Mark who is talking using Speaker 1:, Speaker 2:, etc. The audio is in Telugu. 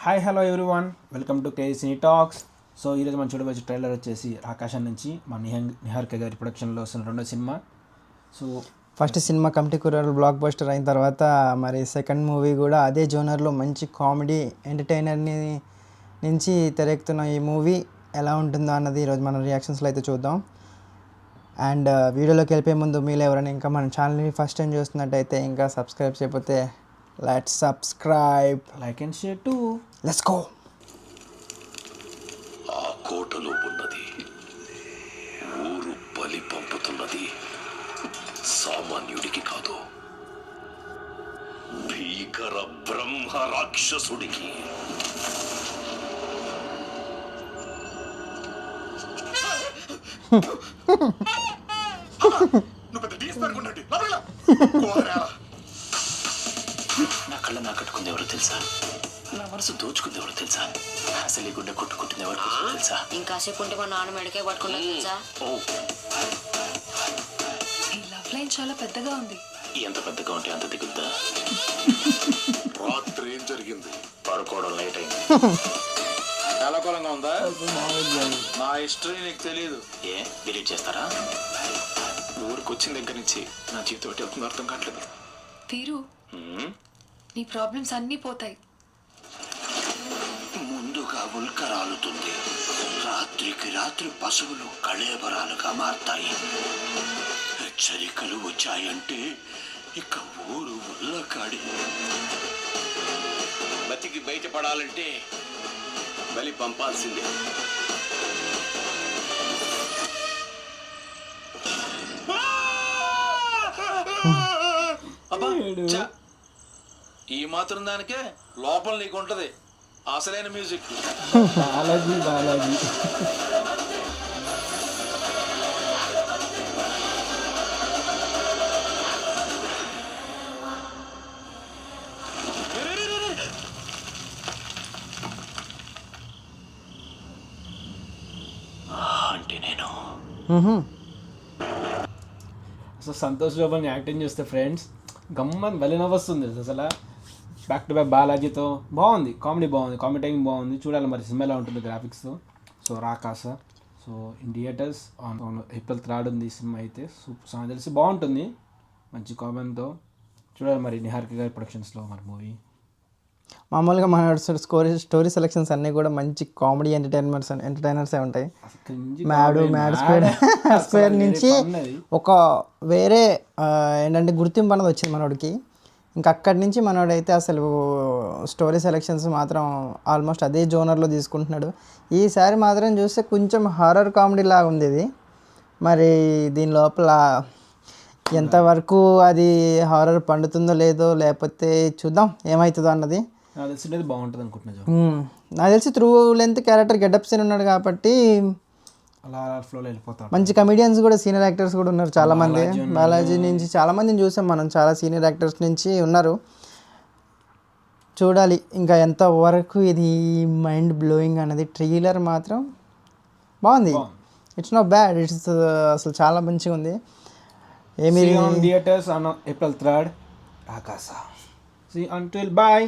Speaker 1: Hi hello everyone, welcome to KC talks. So ఈరోజు మనం చూడవచ్చు ట్రైలర్ వచ్చేసి ఆకాశం నుంచి మన నిహారిక గారి ప్రొడక్షన్లో వస్తున్న రెండో cinema. So
Speaker 2: first cinema committee కుర్రాడు బ్లాక్ బస్టర్ అయిన తర్వాత మరి సెకండ్ మూవీ కూడా అదే జోనర్లో మంచి కామెడీ ఎంటర్టైనర్ని నుంచి తెరెక్కుతున్న ఈ మూవీ ఎలా ఉంటుందో అన్నది ఈరోజు మన రియాక్షన్స్లో అయితే చూద్దాం. అండ్ వీడియోలోకి వెళ్ళిపోయే ముందు మీరు ఎవరైనా ఇంకా మన ఛానల్ని ఫస్ట్ టైం చూస్తున్నట్టయితే ఇంకా సబ్స్క్రైబ్ చేయకపోతే let's subscribe,
Speaker 1: like and share to.
Speaker 2: Let's go.
Speaker 3: ఆ కోటలో ఉన్నది ఊరు బలి పంపుతున్నది సామాన్యుడికి కాదు, భీకర బ్రహ్మ రాక్షసుడికి. నా కళ్ళ నా కట్టుకుంది ఎవరు తెలుసా? నా మనసు దోచుకుంది ఎవరు తెలుసా? అసలు ఈ గుండె కొట్టుకుంటుంది ఎవరు తెలుసా?
Speaker 4: ఇంకాసేపు ఉంటే మా నాన్న మెడకే పట్టుకున్నా తెలుసా?
Speaker 5: ఈ లవ్ లైన్ చాలా పెద్దగా ఉంది.
Speaker 3: ఎంత పెద్దగా ఉంటే అంత దిగుద్దా? రాత్రి ఏం జరిగింది? పడుకోవడం లేట్ అయింది.
Speaker 6: కాలకూలంగా ఉందా? నా హిస్టరీ నీకు తెలియదు.
Speaker 3: ఏ డిలీట్ చేస్తారా? ఊరికి వచ్చిన దగ్గర నుంచి నా జీవితం ఒకటి అవుతుందో అర్థం కావట్లేదు.
Speaker 5: తీరు, నీ ప్రాబ్లమ్స్ అన్నీ పోతాయి.
Speaker 3: ముందుగా ఉల్క రాలుతుంది, రాత్రికి రాత్రి పశువులు కళేబరాలుగా మారతాయి. హెచ్చరికలు వచ్చాయంటే ఇక ఊరు ఉల్లకాడి. బతికి బయటపడాలంటే బలి పంపాల్సిందే.
Speaker 6: ఈ మాత్రం దానికే లోపల నీకు ఉంటది అసలైన మ్యూజిక్.
Speaker 1: బాలాజీ బాలాజీ
Speaker 3: అంటే నేను
Speaker 1: అసలు సంతోష్ జోబల్ని యాక్టింగ్ చేస్తే ఫ్రెండ్స్ గమ్మని భలే నవ్వొస్తుంది అసలు. బ్యాక్ టు బ్యాక్ బాలాజీతో బాగుంది, కామెడీ బాగుంది, కామెడీ టైమింగ్ బాగుంది. చూడాలి మరి సినిమా ఎలా ఉంటుంది గ్రాఫిక్స్తో. So Rakasa so in theatres April 3 ఉంది ఈ సినిమా అయితే. నాకు తెలిసి బాగుంటుంది, మంచి కామెంట్తో. చూడాలి మరి నిహారిక గారి ప్రొడక్షన్స్లో మరి మూవీ.
Speaker 2: మామూలుగా మన స్టోరీ సెలెక్షన్స్ అన్నీ కూడా మంచి కామెడీ ఎంటర్టైనర్సే ఉంటాయి. మ్యాడ్ స్క్వేర్ నుంచి ఒక వేరే ఏంటంటే గుర్తింపు అన్నది వచ్చింది మనోడికి. ఇంకా అక్కడి నుంచి మనోడైతే అసలు స్టోరీ సెలెక్షన్స్ మాత్రం ఆల్మోస్ట్ అదే జోనర్లో తీసుకుంటున్నాడు. ఈసారి మాత్రం చూస్తే కొంచెం హారర్ కామెడీ లాగా ఉంది ఇది. మరి దీని లోపల ఎంతవరకు అది హారర్ పండుతుందో లేదో, లేకపోతే చూద్దాం ఏమవుతుందో అన్నది.
Speaker 1: నాకు తెలిసి బాగుంటుంది అనుకుంటున్నా.
Speaker 2: నాకు తెలిసి త్రూ లెంత్ క్యారెక్టర్ గెటప్స్ ఉన్నాడు కాబట్టి
Speaker 1: అలా ఫ్లోలో వెళ్ళిపోతాం.
Speaker 2: మంచి కమెడియన్స్ కూడా, సీనియర్ యాక్టర్స్ కూడా ఉన్నారు చాలామంది. బాలాజీ నుంచి చాలామందిని చూసాం మనం, చాలా సీనియర్ యాక్టర్స్ నుంచి ఉన్నారు. చూడాలి ఇంకా ఎంతవరకు ఇది మైండ్ బ్లోయింగ్ అన్నది. ట్రైలర్ మాత్రం బాగుంది, ఇట్స్ నాట్ బ్యాడ్, ఇట్స్ అసలు చాలా మంచిగా ఉంది.
Speaker 1: ఏమి theatres on April 3 రాకాస. See until bye.